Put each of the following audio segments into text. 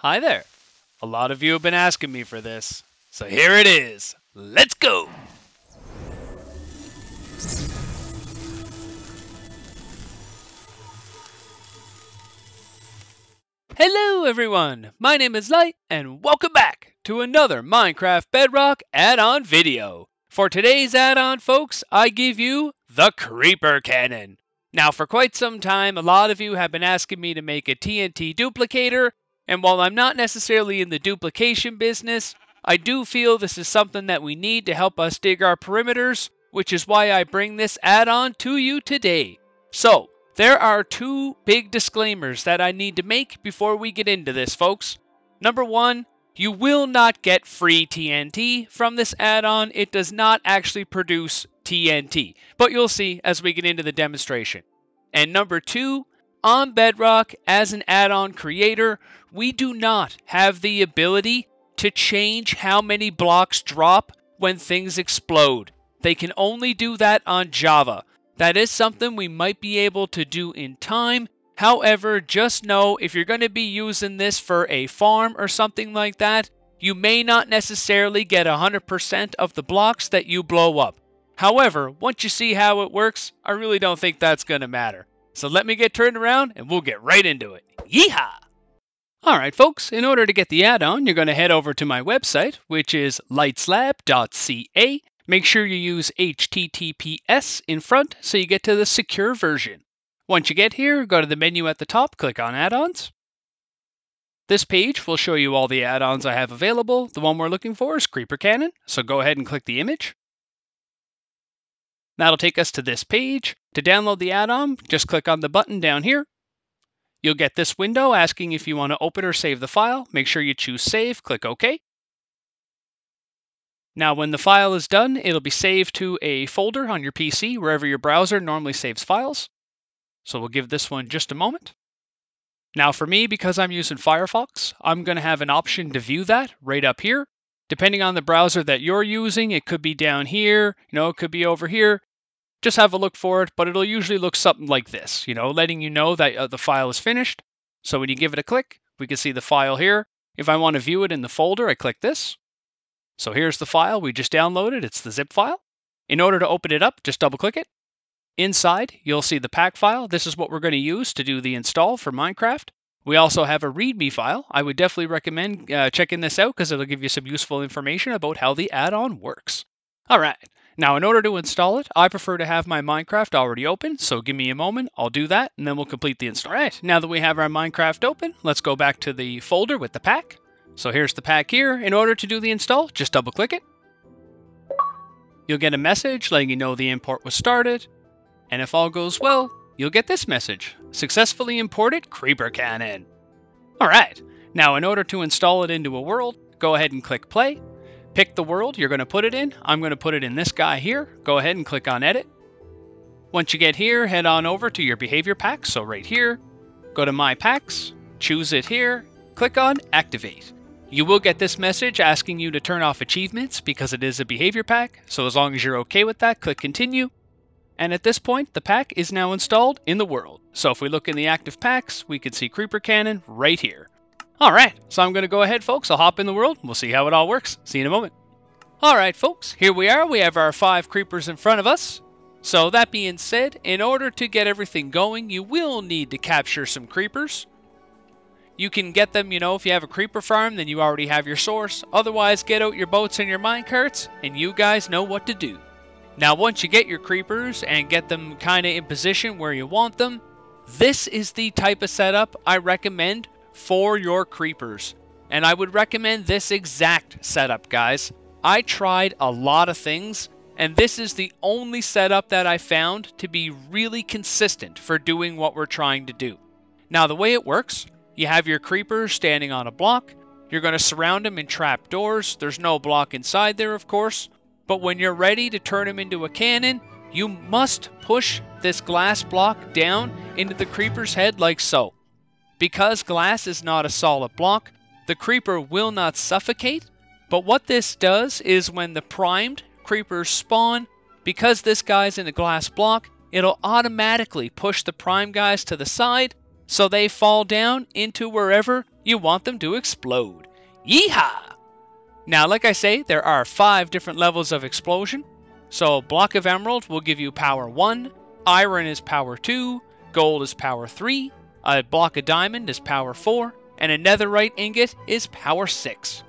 Hi there. A lot of you have been asking me for this, so here it is. Let's go! Hello everyone, my name is Light, and welcome back to another Minecraft Bedrock Addon video. For today's add-on, folks, I give you the Creeper Cannon. Now, for quite some time, a lot of you have been asking me to make a TNT duplicator, and while I'm not necessarily in the duplication business, I do feel this is something that we need to help us dig our perimeters, which is why I bring this add-on to you today. So, there are two big disclaimers that I need to make before we get into this, folks. Number one, you will not get free TNT from this add-on. It does not actually produce TNT, but you'll see as we get into the demonstration. And number two, on Bedrock, as an add-on creator, we do not have the ability to change how many blocks drop when things explode. They can only do that on Java. That is something we might be able to do in time. However, just know if you're going to be using this for a farm or something like that, you may not necessarily get 100% of the blocks that you blow up. However, once you see how it works, I really don't think that's going to matter. So let me get turned around and we'll get right into it. Yeehaw! Alright folks, in order to get the add-on, you're going to head over to my website, which is lightslab.ca. Make sure you use HTTPS in front so you get to the secure version. Once you get here, go to the menu at the top, click on Add-ons. This page will show you all the add-ons I have available. The one we're looking for is Creeper Cannon, so go ahead and click the image. That'll take us to this page. To download the add-on, just click on the button down here. You'll get this window asking if you want to open or save the file. Make sure you choose Save, click OK. Now when the file is done, it'll be saved to a folder on your PC, wherever your browser normally saves files. So we'll give this one just a moment. Now for me, because I'm using Firefox, I'm going to have an option to view that right up here. Depending on the browser that you're using, it could be down here, it could be over here. Just have a look for it, but it'll usually look something like this, letting you know that the file is finished. So when you give it a click, we can see the file here. If I want to view it in the folder, I click this. So here's the file we just downloaded. It's the zip file. In order to open it up, just double click it. Inside, you'll see the pack file. This is what we're going to use to do the install for Minecraft. We also have a README file. I would definitely recommend checking this out because it'll give you some useful information about how the add-on works. All right. Now, in order to install it, I prefer to have my Minecraft already open, so give me a moment, I'll do that, and then we'll complete the install. All right, now that we have our Minecraft open, let's go back to the folder with the pack. So here's the pack here. In order to do the install, just double-click it. You'll get a message letting you know the import was started, and if all goes well, you'll get this message, Successfully Imported Creeper Cannon. All right, now in order to install it into a world, go ahead and click Play. Pick the world you're going to put it in. I'm going to put it in this guy here. Go ahead and click on Edit. Once you get here, head on over to your behavior pack. So right here, go to My Packs, choose it here, click on Activate. You will get this message asking you to turn off achievements because it is a behavior pack. So as long as you're okay with that, click Continue. And at this point, the pack is now installed in the world. So if we look in the active packs, we can see Creeper Cannon right here. Alright, so I'm going to go ahead, folks. I'll hop in the world. We'll see how it all works. See you in a moment. Alright, folks. Here we are. We have our 5 creepers in front of us. So that being said, in order to get everything going, you will need to capture some creepers. You can get them, if you have a creeper farm, then you already have your source. Otherwise, get out your boats and your minecarts, and you guys know what to do. Now, once you get your creepers and get them kind of in position where you want them, this is the type of setup I recommend for your creepers. And I would recommend this exact setup, guys. I tried a lot of things, and this is the only setup that I found to be really consistent for doing what we're trying to do. Now, the way it works, you have your creepers standing on a block. You're going to surround them in trapdoors. There's no block inside there, of course. But when you're ready to turn them into a cannon, you must push this glass block down into the creeper's head like so. Because glass is not a solid block, the creeper will not suffocate, but what this does is when the primed creepers spawn, because this guy's in a glass block, it'll automatically push the prime guys to the side, so they fall down into wherever you want them to explode. Yeehaw! Now, like I say, there are 5 different levels of explosion. So a block of emerald will give you power 1, iron is power 2, gold is power 3, a block of diamond is power 4, and a netherite ingot is power 6.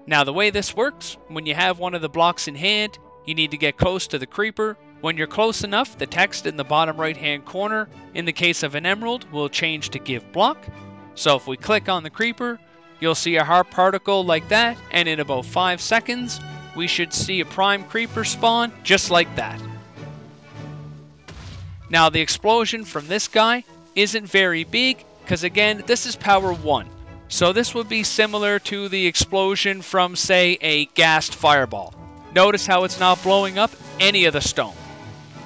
Now the way this works, when you have one of the blocks in hand, you need to get close to the creeper. When you're close enough, the text in the bottom right hand corner, in the case of an emerald, will change to give block. So if we click on the creeper, you'll see a heart particle like that, and in about 5 seconds, we should see a prime creeper spawn just like that. Now the explosion from this guy isn't very big, because again, this is power 1. So this would be similar to the explosion from, say, a gassed fireball. Notice how it's not blowing up any of the stone.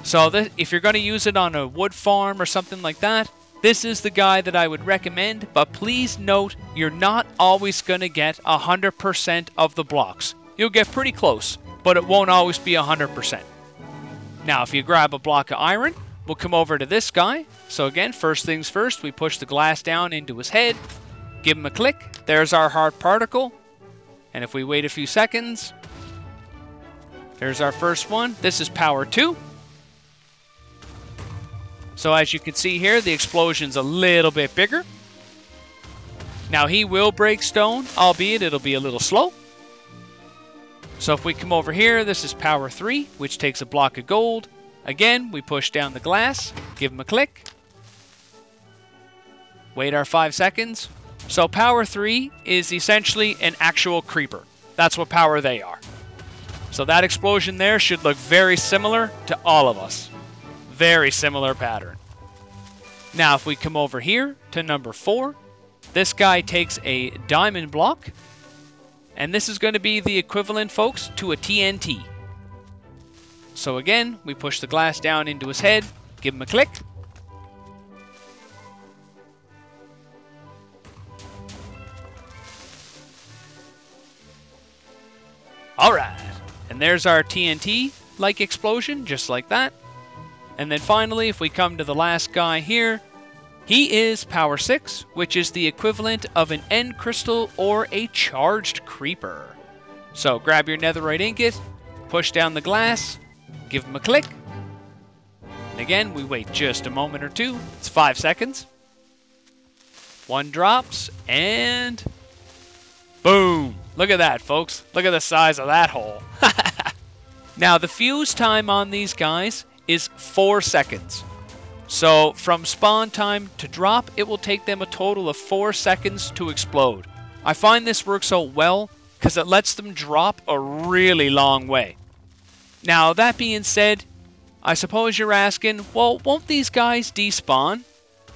So if you're going to use it on a wood farm or something like that, this is the guy that I would recommend, but please note, you're not always going to get 100% of the blocks. You'll get pretty close, but it won't always be 100%. Now, if you grab a block of iron, we'll come over to this guy. So again, first things first, we push the glass down into his head, give him a click. There's our heart particle. And if we wait a few seconds, there's our first one. This is power 2. So as you can see here, the explosion's a little bit bigger. Now he will break stone, albeit it'll be a little slow. So if we come over here, this is power 3, which takes a block of gold. Again, we push down the glass, give him a click. Wait our 5 seconds. So power 3 is essentially an actual creeper. That's what power they are. So that explosion there should look very similar to all of us. Very similar pattern. Now if we come over here to number 4, this guy takes a diamond block. And this is going to be the equivalent, folks, to a TNT. So again, we push the glass down into his head, give him a click. Alright, and there's our TNT-like explosion, just like that. And then finally, if we come to the last guy here, he is power 6, which is the equivalent of an end crystal or a charged creeper. So grab your netherite ingot, push down the glass, give him a click. And again, we wait just a moment or two. It's 5 seconds. One drops, and boom! Look at that, folks. Look at the size of that hole. Now, the fuse time on these guys is 4 seconds. So from spawn time to drop, it will take them a total of 4 seconds to explode. I find this works so well because it lets them drop a really long way. Now, that being said, I suppose you're asking, well, won't these guys despawn?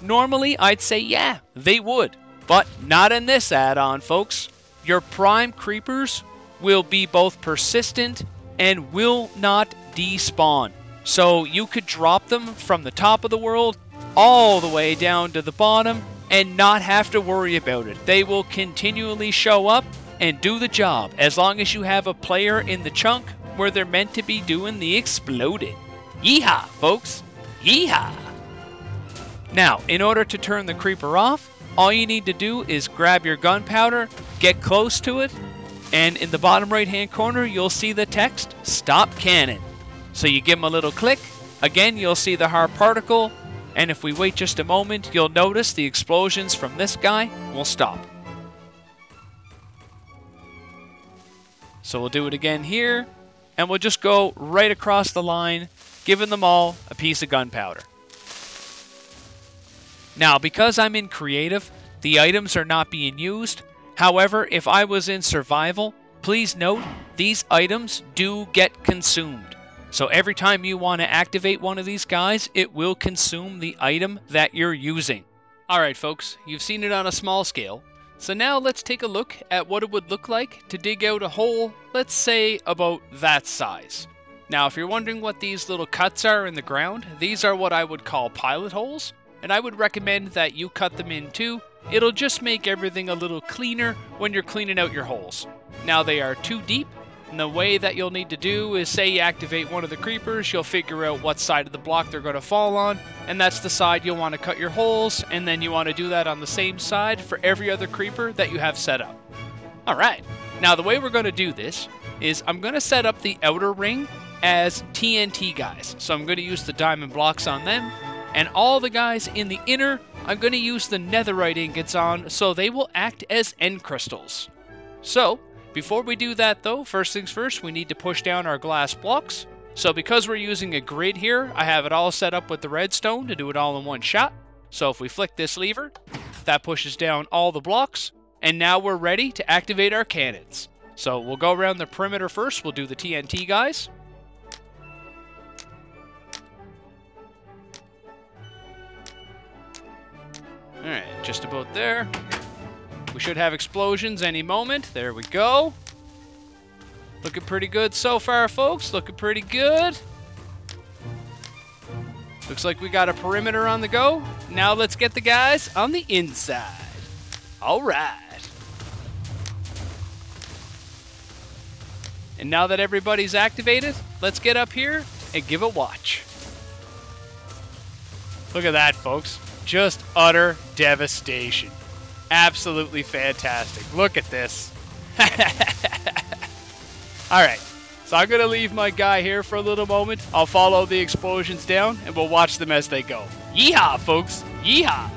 Normally, I'd say yeah, they would. But not in this add-on, folks. Your prime creepers will be both persistent and will not despawn. So you could drop them from the top of the world all the way down to the bottom and not have to worry about it. They will continually show up and do the job as long as you have a player in the chunk where they're meant to be doing the exploding. Yeehaw, folks. Yeehaw. Now, in order to turn the creeper off, all you need to do is grab your gunpowder, get close to it, and in the bottom right hand corner you'll see the text, Stop Cannon. So you give them a little click, again you'll see the heart particle, and if we wait just a moment, you'll notice the explosions from this guy will stop. So we'll do it again here, and we'll just go right across the line, giving them all a piece of gunpowder. Now, because I'm in creative, the items are not being used. However, if I was in survival, please note, these items do get consumed. So every time you want to activate one of these guys, it will consume the item that you're using. Alright folks, you've seen it on a small scale. So now let's take a look at what it would look like to dig out a hole, let's say about that size. Now if you're wondering what these little cuts are in the ground, these are what I would call pilot holes. And I would recommend that you cut them in too. It'll just make everything a little cleaner when you're cleaning out your holes. Now they are too deep, And the way that you'll need to do is, say you activate one of the creepers, you'll figure out what side of the block they're going to fall on, and that's the side you'll want to cut your holes, and then you want to do that on the same side for every other creeper that you have set up. Alright, now the way we're going to do this is I'm going to set up the outer ring as TNT guys. So I'm going to use the diamond blocks on them, and all the guys in the inner, I'm going to use the netherite ingots on, so they will act as end crystals. So, before we do that though, first things first, we need to push down our glass blocks. So because we're using a grid here, I have it all set up with the redstone to do it all in one shot. So if we flick this lever, that pushes down all the blocks, and now we're ready to activate our cannons. So we'll go around the perimeter first, we'll do the TNT guys. Alright, just about there. We should have explosions any moment. There we go. Looking pretty good so far, folks. Looking pretty good. Looks like we got a perimeter on the go. Now let's get the guys on the inside. Alright. And now that everybody's activated, let's get up here and give a watch. Look at that, folks. Just utter devastation. Absolutely fantastic. Look at this. Alright, so I'm going to leave my guy here for a little moment. I'll follow the explosions down, and we'll watch them as they go. Yeehaw, folks. Yeehaw.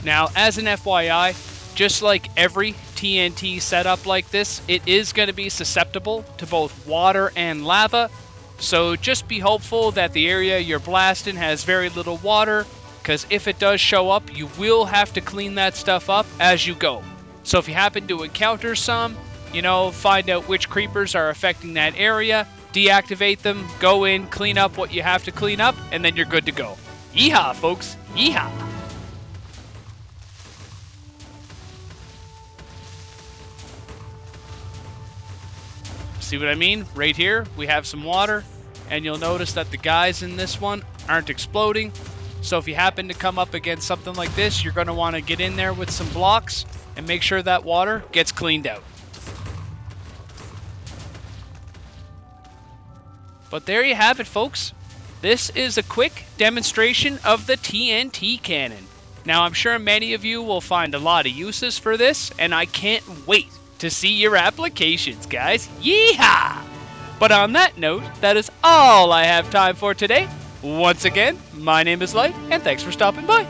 Now, as an FYI, just like every TNT setup like this, it is going to be susceptible to both water and lava. So just be hopeful that the area you're blasting has very little water, because if it does show up, you will have to clean that stuff up as you go. So if you happen to encounter some, you know, find out which creepers are affecting that area, deactivate them, go in, clean up what you have to clean up, and then you're good to go. Yeehaw, folks. Yeehaw. See what I mean? Right here, we have some water, and you'll notice that the guys in this one aren't exploding. So if you happen to come up against something like this, you're going to want to get in there with some blocks and make sure that water gets cleaned out. But there you have it, folks. This is a quick demonstration of the TNT cannon. Now, I'm sure many of you will find a lot of uses for this, and I can't wait to see your applications, guys. Yeehaw! But on that note, that is all I have time for today. Once again, my name is Light, and thanks for stopping by.